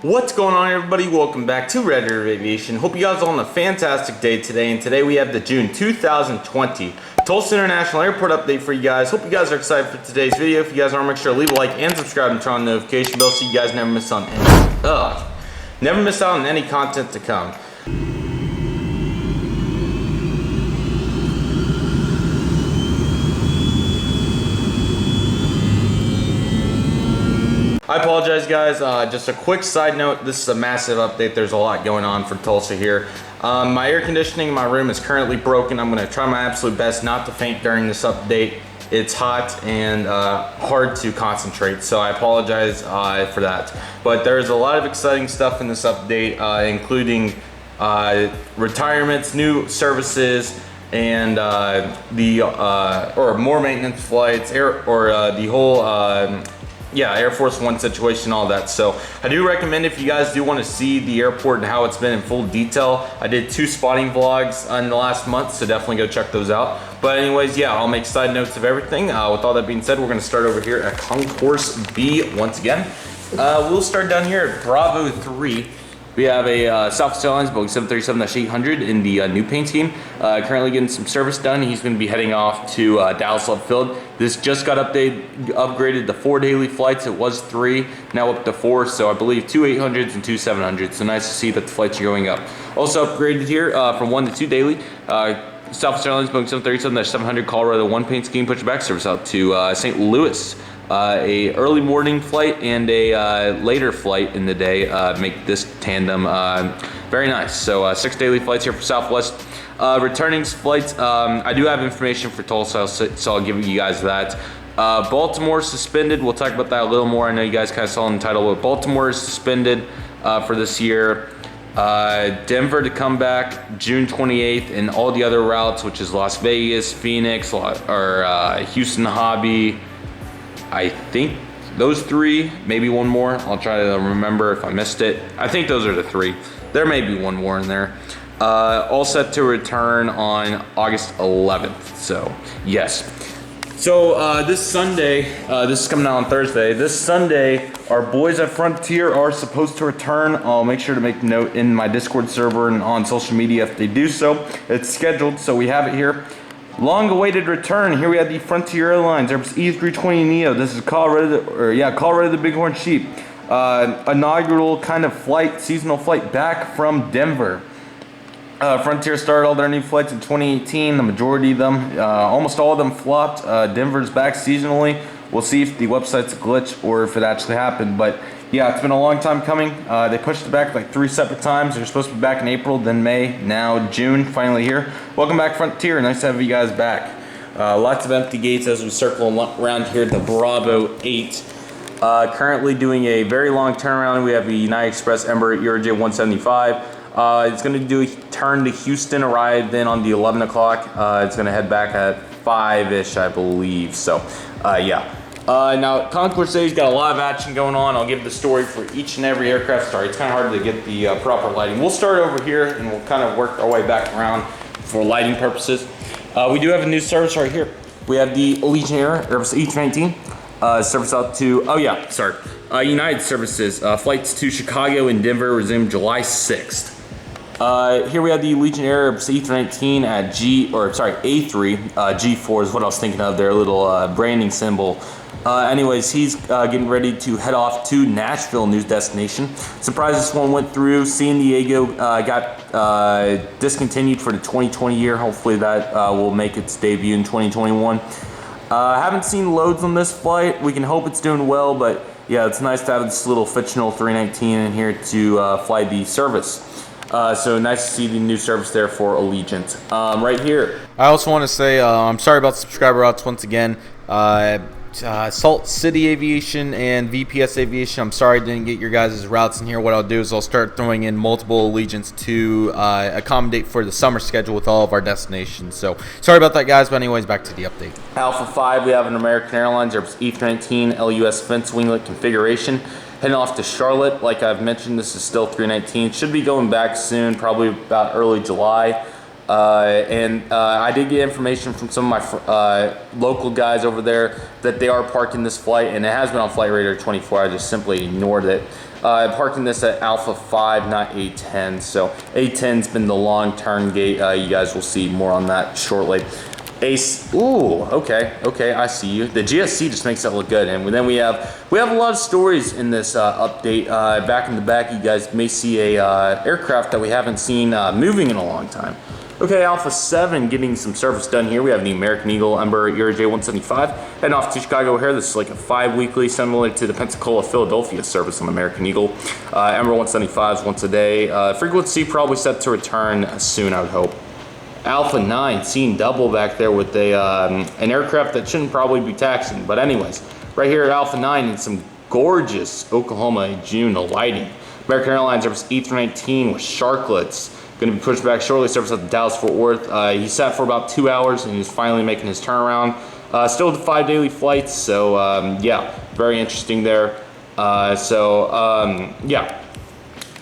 What's going on, everybody? Welcome back to Redriveraviation. Hope you guys are on a fantastic day today. And today we have the June 2020 Tulsa International Airport update for you guys. Hope you guys are excited for today's video. If you guys are, make sure to leave a like and subscribe and turn on the notification bell so you guys never miss out on any content to come. I apologize, guys. Just a quick side note. This is a massive update. There's a lot going on for Tulsa here. My air conditioning in my room is currently broken. I'm going to try my absolute best not to faint during this update. It's hot and hard to concentrate, so I apologize for that. But there's a lot of exciting stuff in this update, including retirements, new services, and more maintenance flights, the whole Air Force One situation, all that. So I do recommend, if you guys do want to see the airport and how it's been in full detail, I did 2 spotting vlogs in the last month, so definitely go check those out. But anyways, yeah, I'll make side notes of everything. With all that being said, we're going to start over here at Concourse B once again. We'll start down here at Bravo 3. We have a Southwest Airlines Boeing 737-800 in the new paint scheme. Currently getting some service done. He's going to be heading off to Dallas Love Field. This just got upgraded to 4 daily flights. It was 3, now up to 4. So I believe 2 800s and 2 700s. So nice to see that the flights are going up. Also upgraded here from 1 to 2 daily. Southwest Airlines Boeing 737-700 Colorado 1 paint scheme pushed back service out to St. Louis. A early morning flight and a later flight in the day make this tandem very nice. So 6 daily flights here for Southwest. Returning flights, I do have information for Tulsa, so I'll give you guys that. Baltimore suspended. We'll talk about that a little more. I know you guys kind of saw in the title, but Baltimore is suspended for this year. Denver to come back June 28th, and all the other routes, which is Las Vegas, Phoenix, or Houston Hobby. I think those 3, maybe one more. I'll try to remember if I missed it. I think those are the 3. There may be one more in there. All set to return on August 11th. So, yes. So, this Sunday, this is coming out on Thursday. This Sunday, our boys at Frontier are supposed to return. I'll make sure to make note in my Discord server and on social media if they do so. It's scheduled, so we have it here. Long-awaited return. Here we have the Frontier Airlines Airbus E320neo. This is Colorado the Bighorn Sheep. Inaugural kind of flight, seasonal flight back from Denver. Frontier started all their new flights in 2018. The majority of them, almost all of them flopped. Denver's back seasonally. We'll see if the website's a glitch or if it actually happened. But yeah, it's been a long time coming. They pushed it back like 3 separate times. They're supposed to be back in April, then May, now June, finally here. Welcome back, Frontier. Nice to have you guys back. Lots of empty gates as we circle around here at the Bravo 8. Currently doing a very long turnaround. We have the United Express Embraer ERJ 175. It's going to do a turn to Houston, arrive then on the 11 o'clock. It's going to head back at 5-ish, I believe. So, yeah. Now, Concourse A's got a lot of action going on. I'll give the story for each and every aircraft. Sorry, it's kind of hard to get the proper lighting. We'll start over here and we'll kind of work our way back around for lighting purposes. We do have a new service right here. We have the Allegiant Air Airbus E319 service out to, United Services. Flights to Chicago and Denver resume July 6th. Here we have the Allegiant Air Airbus E319 at A3, G4 is what I was thinking of, their little branding symbol. Anyways, he's getting ready to head off to Nashville, news destination. Surprised this one went through. San Diego got discontinued for the 2020 year. Hopefully that will make its debut in 2021. Haven't seen loads on this flight. We can hope it's doing well, but yeah, it's nice to have this little fictional 319 in here to fly the service. So nice to see the new service there for Allegiant. Right here. I also want to say I'm sorry about the subscriber outs once again. Salt City Aviation and VPS Aviation, I'm sorry I didn't get your guys' routes in here. What I'll do is I'll start throwing in multiple Allegiants to accommodate for the summer schedule with all of our destinations. So sorry about that, guys, but anyways, back to the update. Alpha 5, we have an American Airlines Airbus E319 LUS fence winglet configuration. Heading off to Charlotte. Like I've mentioned, this is still 319. Should be going back soon, probably about early July. I did get information from some of my local guys over there that they are parking this flight, and it has been on Flight Radar 24. I just simply ignored it. I'm parking this at Alpha 5, not A10. So A10's been the long-term gate. You guys will see more on that shortly. Ace, ooh, okay, I see you. The GSC just makes it look good, and then we have a lot of stories in this update. Back in the back, you guys may see a aircraft that we haven't seen moving in a long time. Okay, Alpha 7 getting some service done here. We have the American Eagle Ember Era J175 heading off to Chicago here. This is like a 5-weekly, similar to the Pensacola Philadelphia service on American Eagle. Ember 175s once a day. Frequency probably set to return soon, I would hope. Alpha 9 seeing double back there with an aircraft that shouldn't probably be taxiing. But anyways, right here at Alpha 9 in some gorgeous Oklahoma June lighting. American Airlines service E319 with sharklets. Going to be pushed back shortly, service at the Dallas-Fort Worth. He sat for about 2 hours and he's finally making his turnaround. Still with 5 daily flights, so yeah, very interesting there. Yeah.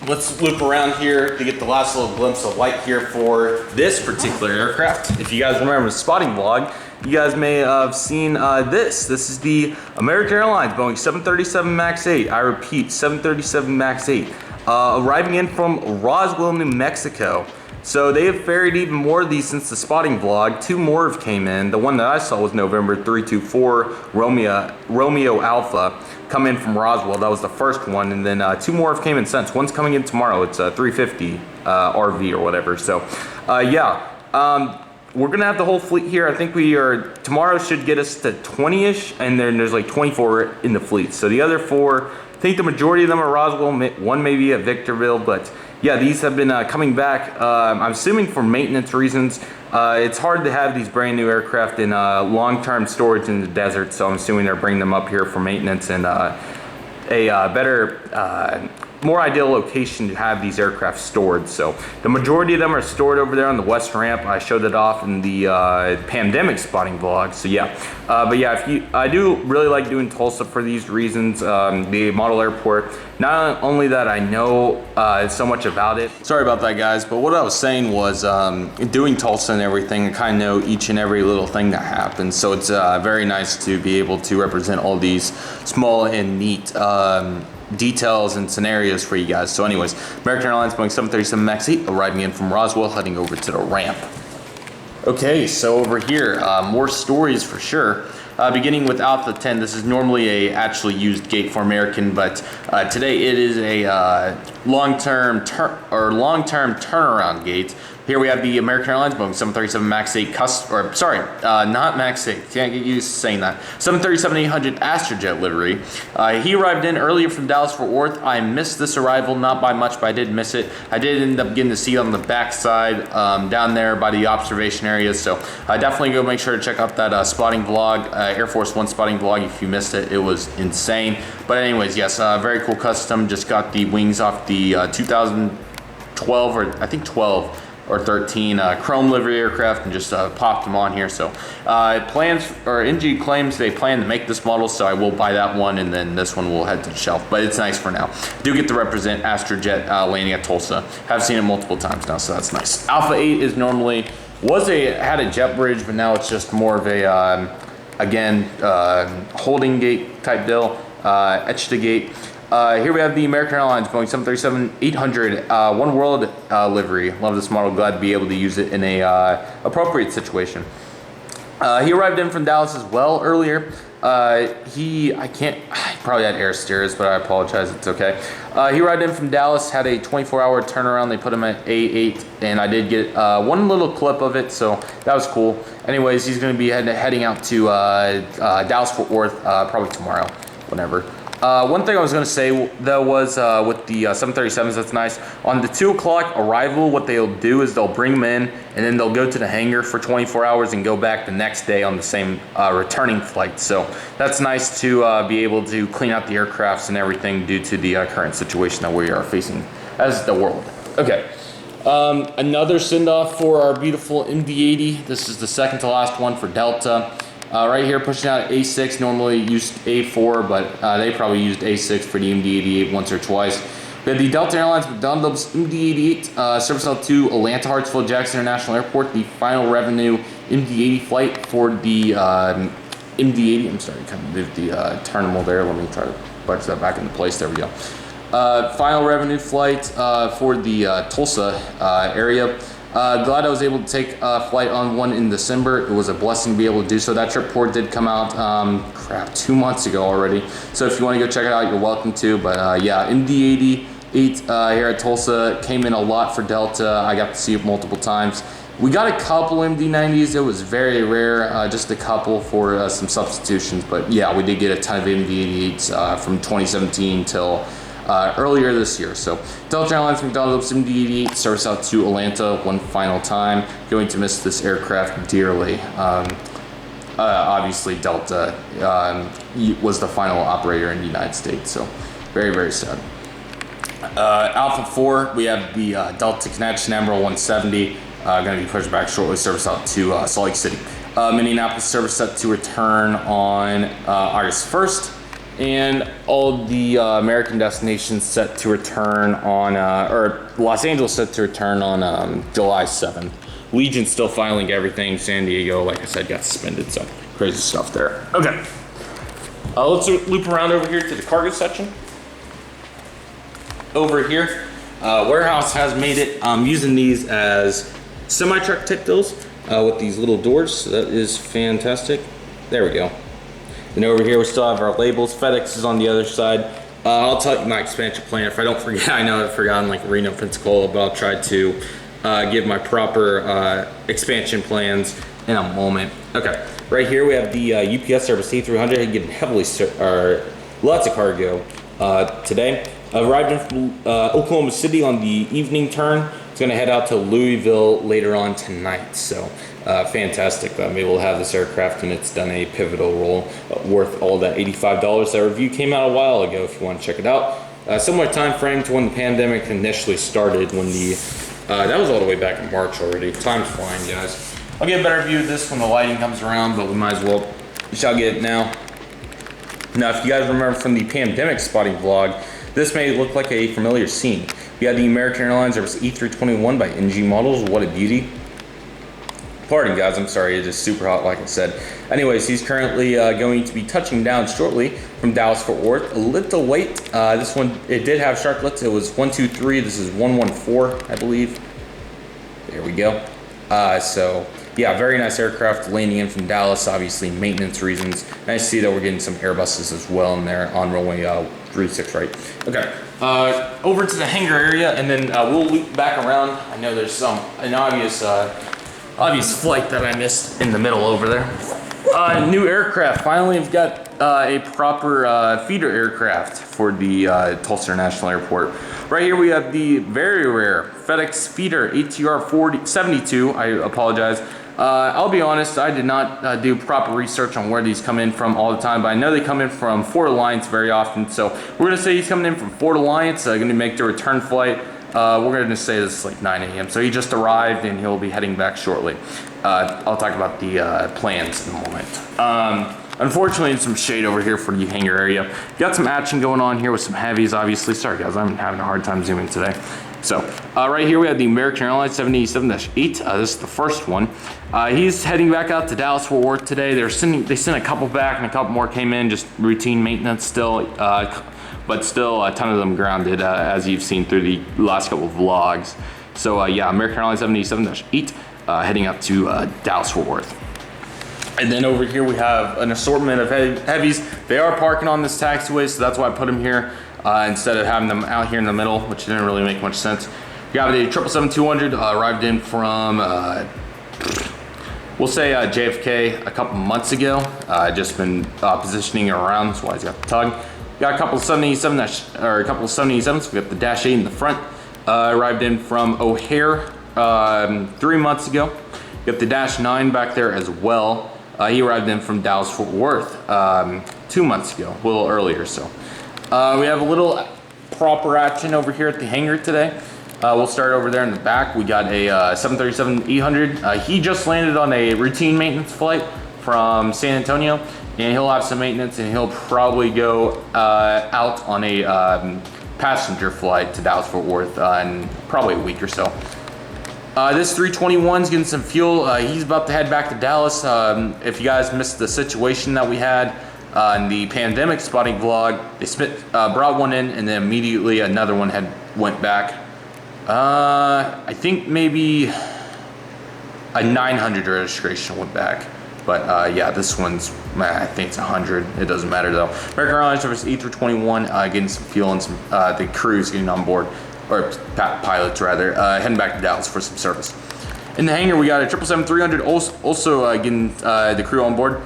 Let's loop around here to get the last little glimpse of light here for this particular aircraft. If you guys remember the spotting vlog, you guys may have seen this. This is the American Airlines Boeing 737 MAX 8. I repeat, 737 MAX 8. Arriving in from Roswell, New Mexico. So they have ferried even more of these since the spotting vlog. 2 more have came in. The one that I saw was November 324 Romeo Alpha. Come in from Roswell. That was the first one, and then 2 more have came in since. One's coming in tomorrow. It's a 350 RV or whatever. So yeah, we're gonna have the whole fleet here. I think tomorrow should get us to 20-ish, and then there's like 24 in the fleet. So the other 4, I think the majority of them are Roswell. One may be at Victorville, but yeah, these have been coming back. I'm assuming for maintenance reasons. It's hard to have these brand new aircraft in long-term storage in the desert, so I'm assuming they're bringing them up here for maintenance and a better, more ideal location to have these aircraft stored. So the majority of them are stored over there on the west ramp. I showed it off in the pandemic spotting vlog. So yeah, but yeah, I do really like doing Tulsa for these reasons. The model airport. Not only that I know so much about it. Sorry about that, guys, but what I was saying was doing Tulsa and everything, I kind of know each and every little thing that happens. So it's very nice to be able to represent all these small and neat details and scenarios for you guys. So anyways, American Airlines Boeing 737 MAX 8 arriving in from Roswell, heading over to the ramp. Okay, so over here, more stories for sure. Beginning with Alpha 10, this is normally a actually used gate for American, but today it is a long-term turnaround gate. Here we have the American Airlines Boeing 737 MAX 8 not MAX 8, can't get used to saying that. 737-800 Astrojet livery. He arrived in earlier from Dallas-Fort Worth. I missed this arrival, not by much, but I did miss it. I did end up getting to see it on the back side down there by the observation area, so definitely go make sure to check out that spotting vlog, Air Force One spotting vlog if you missed it. It was insane. But anyways, yes, very cool custom. Just got the wings off the 2012 or I think 12 or 13 chrome livery aircraft and just popped them on here. So NG claims they plan to make this model, so I will buy that one, and then this one will head to the shelf. But it's nice for now. Do get to represent Astrojet landing at Tulsa. Have seen it multiple times now, so that's nice. Alpha 8 is normally had a jet bridge, but now it's just more of a holding gate type deal, etched to gate. Here we have the American Airlines Boeing 737-800 One World livery. Love this model. Glad to be able to use it in a appropriate situation. He arrived in from Dallas as well earlier. He probably had air steers, but I apologize. It's okay. He arrived in from Dallas, had a 24-hour turnaround. They put him at A8, and I did get one little clip of it, so that was cool. Anyways, he's going to be heading out to Dallas-Fort Worth probably tomorrow, whenever. One thing I was going to say though was with the 737s, that's nice. On the 2 o'clock arrival, what they'll do is they'll bring them in, and then they'll go to the hangar for 24 hours and go back the next day on the same returning flight. So that's nice to be able to clean out the aircrafts and everything due to the current situation that we are facing as the world. Okay. Another send-off for our beautiful MD-80. This is the second to last one for Delta. Right here, pushing out A6, normally used A4, but they probably used A6 for the MD-88 once or twice. We have the Delta Airlines McDonald's MD-88 service out to Atlanta Hartsfield Jackson International Airport, the final revenue MD-80 flight for the MD-80. I'm sorry, kind of moved the terminal there. Let me try to bunch that back into place. There we go. Final revenue flight for the Tulsa area. Glad I was able to take a flight on one in December. It was a blessing to be able to do so. That trip report did come out, 2 months ago already. So if you want to go check it out, you're welcome to. But yeah, MD-88 here at Tulsa came in a lot for Delta. I got to see it multiple times. We got a couple MD-90s. It was very rare, just a couple for some substitutions. But yeah, we did get a ton of MD-88s from 2017 till earlier this year. So Delta Airlines McDonald's MD-88 service out to Atlanta one final time. Going to miss this aircraft dearly. Obviously Delta was the final operator in the United States, so very sad. Alpha 4, we have the Delta Connection Emerald 170, going to be pushed back shortly, service out to Salt Lake City. Minneapolis service set to return on August 1st. And all the American destinations set to return on, or Los Angeles set to return on July 7th. Allegiant still filing everything. San Diego, like I said, got suspended, so crazy stuff there. Okay, let's loop around over here to the cargo section. Over here, warehouse has made it. I'm using these as semi-truck tip dills with these little doors, so that is fantastic. There we go. And over here we still have our labels. FedEx is on the other side. I'll tell you my expansion plan if I don't forget. I know I've forgotten like Reno, Pensacola, but I'll try to give my proper expansion plans in a moment. Okay, right here we have the UPS service A300 getting heavily, lots of cargo today. Arrived in Oklahoma City on the evening turn. It's gonna head out to Louisville later on tonight. So fantastic that I'm able to have this aircraft, and it's done a pivotal role worth all that $85. That review came out a while ago if you want to check it out. Similar time frame to when the pandemic initially started, when the that was all the way back in March already. Time's flying, guys. I'll get a better view of this when the lighting comes around, but we might as well, we shall get it now. Now, if you guys remember from the pandemic spotting vlog, this may look like a familiar scene. We had the American Airlines, there was E321 by NG Models. What a beauty. Pardon guys, I'm sorry, it's just super hot like I said. Anyways, he's currently going to be touching down shortly from Dallas Fort Worth. A little late. This one, it did have sharklets. It was 123. This is 114, I believe. There we go. So yeah, very nice aircraft landing in from Dallas, obviously maintenance reasons. Nice to see that we're getting some Airbuses as well in there on runway 36, right? Okay, over to the hangar area, and then we'll loop back around. I know there's an obvious flight that I missed in the middle over there. New aircraft. Finally, we've got a proper feeder aircraft for the Tulsa International Airport. Right here we have the very rare FedEx feeder ATR 72. I apologize. I'll be honest, I did not do proper research on where these come in from all the time, but I know they come in from Fort Alliance very often. So we're gonna say he's coming in from Fort Alliance, gonna make the return flight. We're gonna say this is like 9 a.m. So he just arrived and he'll be heading back shortly. I'll talk about the plans in a moment. Unfortunately, some shade over here for the hangar area. Got some action going on here with some heavies, obviously. Sorry guys, I'm having a hard time zooming today. So right here we have the American Airlines 787-8. This is the first one. He's heading back out to Dallas Fort Worth today. They sent a couple back and a couple more came in, just routine maintenance still. But still a ton of them grounded, as you've seen through the last couple of vlogs. So yeah, American Airlines 787-8 heading up to Dallas Fort Worth. And then over here we have an assortment of heavies. They are parking on this taxiway, so that's why I put them here instead of having them out here in the middle, which didn't really make much sense. We got a 777-200 arrived in from, we'll say JFK a couple months ago. Just been positioning it around, that's why he's got the tug. Got a couple of 787s. We got the Dash 8 in the front. Arrived in from O'Hare 3 months ago. Got the Dash 9 back there as well. He arrived in from Dallas Fort Worth 2 months ago, a little earlier. So we have a little proper action over here at the hangar today. We'll start over there in the back. We got a 737-800. He just landed on a routine maintenance flight from San Antonio, and he'll have some maintenance, and he'll probably go out on a passenger flight to Dallas Fort Worth in probably a week or so. This 321's getting some fuel. He's about to head back to Dallas. If you guys missed the situation that we had in the pandemic spotting vlog, they brought one in and then immediately another one went back. I think maybe a 900 registration went back. But yeah, this one's, I think it's 100. It doesn't matter though. American Airlines Service A321, getting some fuel and some, the crew's getting on board, or pilots rather, heading back to Dallas for some service. In the hangar, we got a 777-300 also getting the crew on board.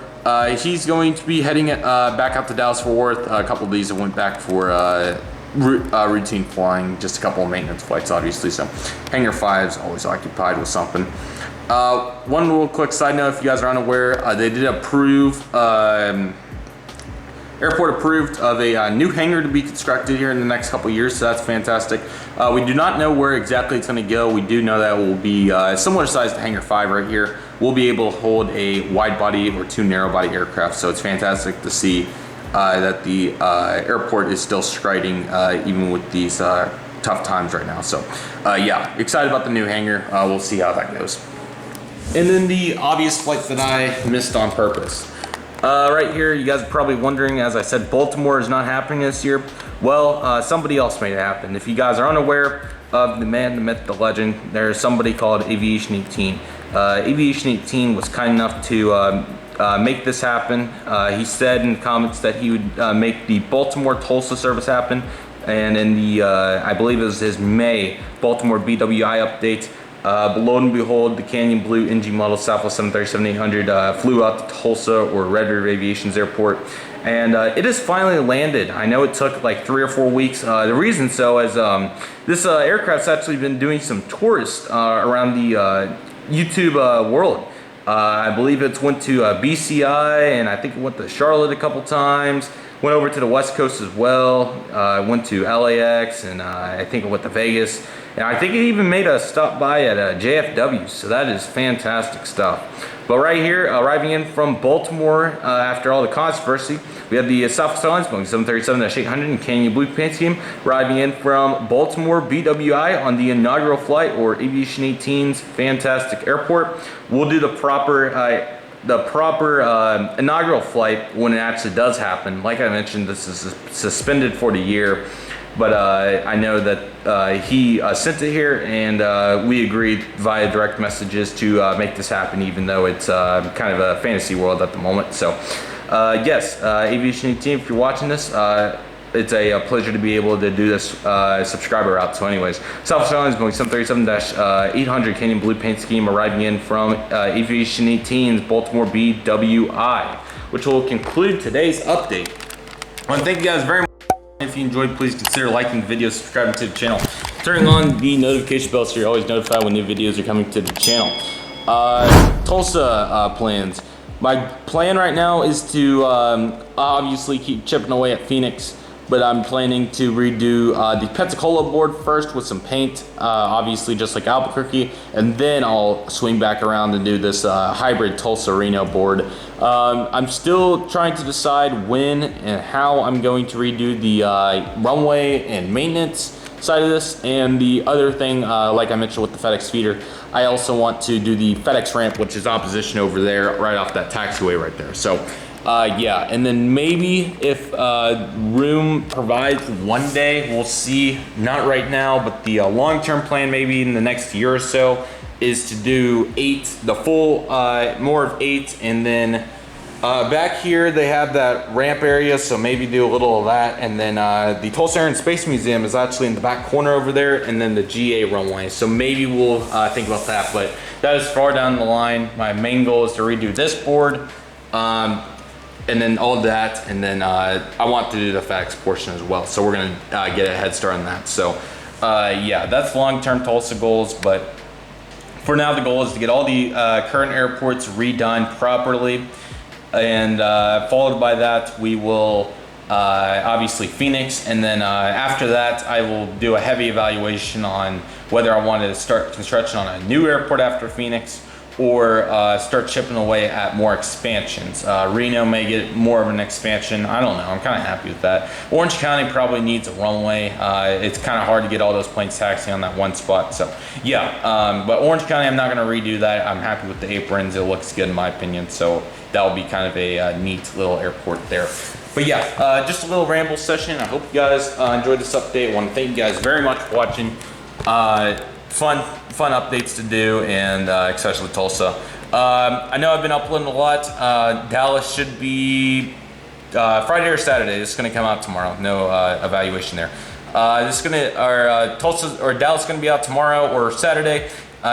He's going to be heading back out to Dallas Fort Worth. A couple of these that went back for routine flying, just a couple of maintenance flights, obviously. So hangar 5's always occupied with something. One little quick side note, if you guys are unaware, they did approve, airport approved of a new hangar to be constructed here in the next couple of years, so that's fantastic. We do not know where exactly it's going to go. We do know that it will be similar size to hangar 5 right here. We'll be able to hold a wide body or 2 narrow body aircraft, so it's fantastic to see that the airport is still striding even with these tough times right now. So yeah, excited about the new hangar. We'll see how that goes. And then the obvious flight that I missed on purpose. Right here, you guys are probably wondering, as I said, Baltimore is not happening this year. Well, somebody else made it happen. If you guys are unaware of the man, the myth, the legend, there's somebody called Aviation 18. Aviation 18 was kind enough to make this happen. He said in the comments that he would make the Baltimore-Tulsa service happen. And in the, I believe it was his May Baltimore BWI update, lo and behold, the Canyon Blue NG model Southwest 737-800 flew out to Tulsa, or Redriveraviation's airport, and it has finally landed. I know it took like 3 or 4 weeks. The reason so is this aircraft's actually been doing some tourists around the YouTube world. I believe it's went to BCI, and I think it went to Charlotte a couple times. Went over to the West Coast as well. Went to LAX, and I think it went to Vegas. And I think it even made a stop by at JFW, so that is fantastic stuff. But right here, arriving in from Baltimore after all the controversy, we have the Southwest Airlines Boeing 737-800 and Canyon Blue Paint Scheme arriving in from Baltimore BWI on the inaugural flight, or Aviation 18's fantastic airport. We'll do the proper inaugural flight when it actually does happen. Like I mentioned, this is suspended for the year, but I know that he sent it here, and we agreed via direct messages to make this happen, even though it's kind of a fantasy world at the moment. So yes, Aviation 18, if you're watching this, it's a pleasure to be able to do this subscriber route. So anyways, Southwest Airlines Boeing 737-800 Canyon Blue Paint Scheme arriving in from Aviation 18's Baltimore BWI, which will conclude today's update. I want to thank you guys very much. If you enjoyed, please consider liking the video, subscribing to the channel, turning on the notification bell so you're always notified when new videos are coming to the channel. Tulsa plans. My plan right now is to obviously keep chipping away at Phoenix, but I'm planning to redo the Pensacola board first with some paint, obviously just like Albuquerque, and then I'll swing back around and do this hybrid Tulsa-Reno board. I'm still trying to decide when and how I'm going to redo the runway and maintenance side of this, and the other thing, like I mentioned with the FedEx feeder, I also want to do the FedEx ramp, which is opposition over there, right off that taxiway right there. So yeah, and then maybe if room provides one day, we'll see, not right now, but the long-term plan maybe in the next year or so is to do 8, the full, more of 8, and then back here they have that ramp area, so maybe do a little of that, and then the Tulsa Air and Space Museum is actually in the back corner over there, and then the GA runway, so maybe we'll think about that, but that is far down the line. My main goal is to redo this board, and then all of that, and then I want to do the FedEx portion as well, so we're gonna get a head start on that. So yeah, that's long-term Tulsa goals, but for now the goal is to get all the current airports redone properly, and followed by that we will obviously Phoenix, and then after that I will do a heavy evaluation on whether I wanted to start construction on a new airport after Phoenix, or start chipping away at more expansions. Reno may get more of an expansion. I don't know. I'm kind of happy with that. Orange County probably needs a runway. It's kind of hard to get all those planes taxiing on that one spot. So yeah, but Orange County, I'm not going to redo that. I'm happy with the aprons. It looks good in my opinion. So that'll be kind of a neat little airport there. But yeah, just a little ramble session. I hope you guys enjoyed this update. I want to thank you guys very much for watching. Fun updates to do, and especially Tulsa. I know I've been uploading a lot. Dallas should be Friday or Saturday. It's going to come out tomorrow. No evaluation there. This is going to, Tulsa or Dallas is going to be out tomorrow or Saturday.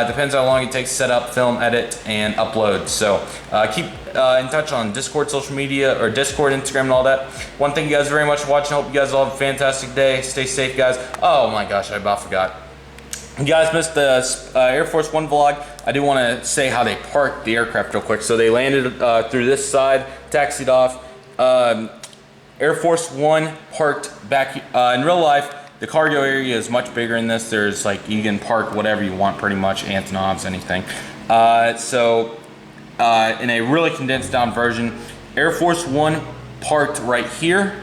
Depends how long it takes to set up, film, edit, and upload. So keep in touch on Discord, social media, or Discord, Instagram, and all that. Want to thank you guys very much for watching. Hope you guys all have a fantastic day. Stay safe, guys. Oh my gosh, I about forgot. You guys missed the Air Force One vlog. I do want to say how they parked the aircraft real quick. So they landed through this side, taxied off. Air Force One parked back in real life. The cargo area is much bigger in this. There's like, you can park whatever you want pretty much, Antonovs, anything. In a really condensed down version, Air Force One parked right here.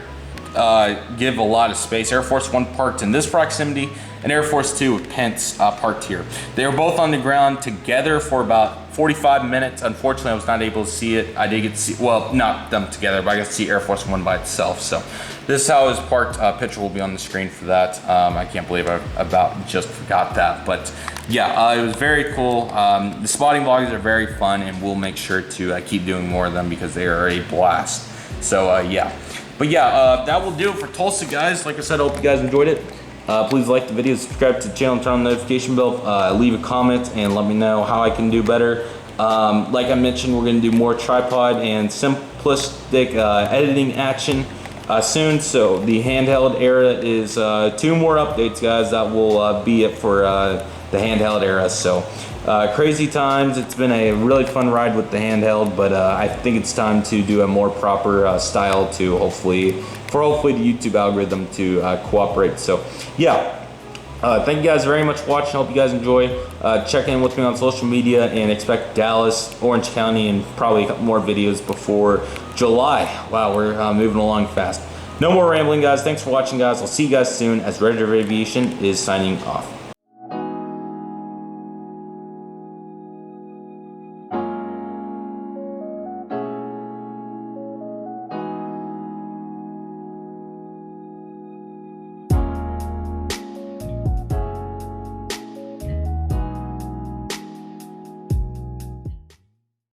Give a lot of space. Air Force One parked in this proximity, and Air Force Two with Pence parked here. They were both on the ground together for about 45 minutes. Unfortunately, I was not able to see it. I did get to see, well, not them together, but I got to see Air Force One by itself. So this is how it was parked. Picture will be on the screen for that. I can't believe I just forgot that. But yeah, it was very cool. The spotting vlogs are very fun, and we'll make sure to keep doing more of them because they are a blast. So yeah. But yeah, that will do it for Tulsa, guys. Like I said, I hope you guys enjoyed it. Please like the video, subscribe to the channel, turn on the notification bell, leave a comment, and let me know how I can do better. Like I mentioned, we're going to do more tripod and simplistic editing action soon. So the handheld era is 2 more updates, guys. That will be it for the handheld era. So crazy times. It's been a really fun ride with the handheld, but I think it's time to do a more proper style to hopefully the YouTube algorithm to cooperate. So yeah, thank you guys very much for watching. Hope you guys enjoy. Check in with me on social media and expect Dallas, Orange County, and probably a couple more videos before July. Wow, we're moving along fast. No more rambling, guys. Thanks for watching, guys. I'll see you guys soon as Redriveraviation is signing off.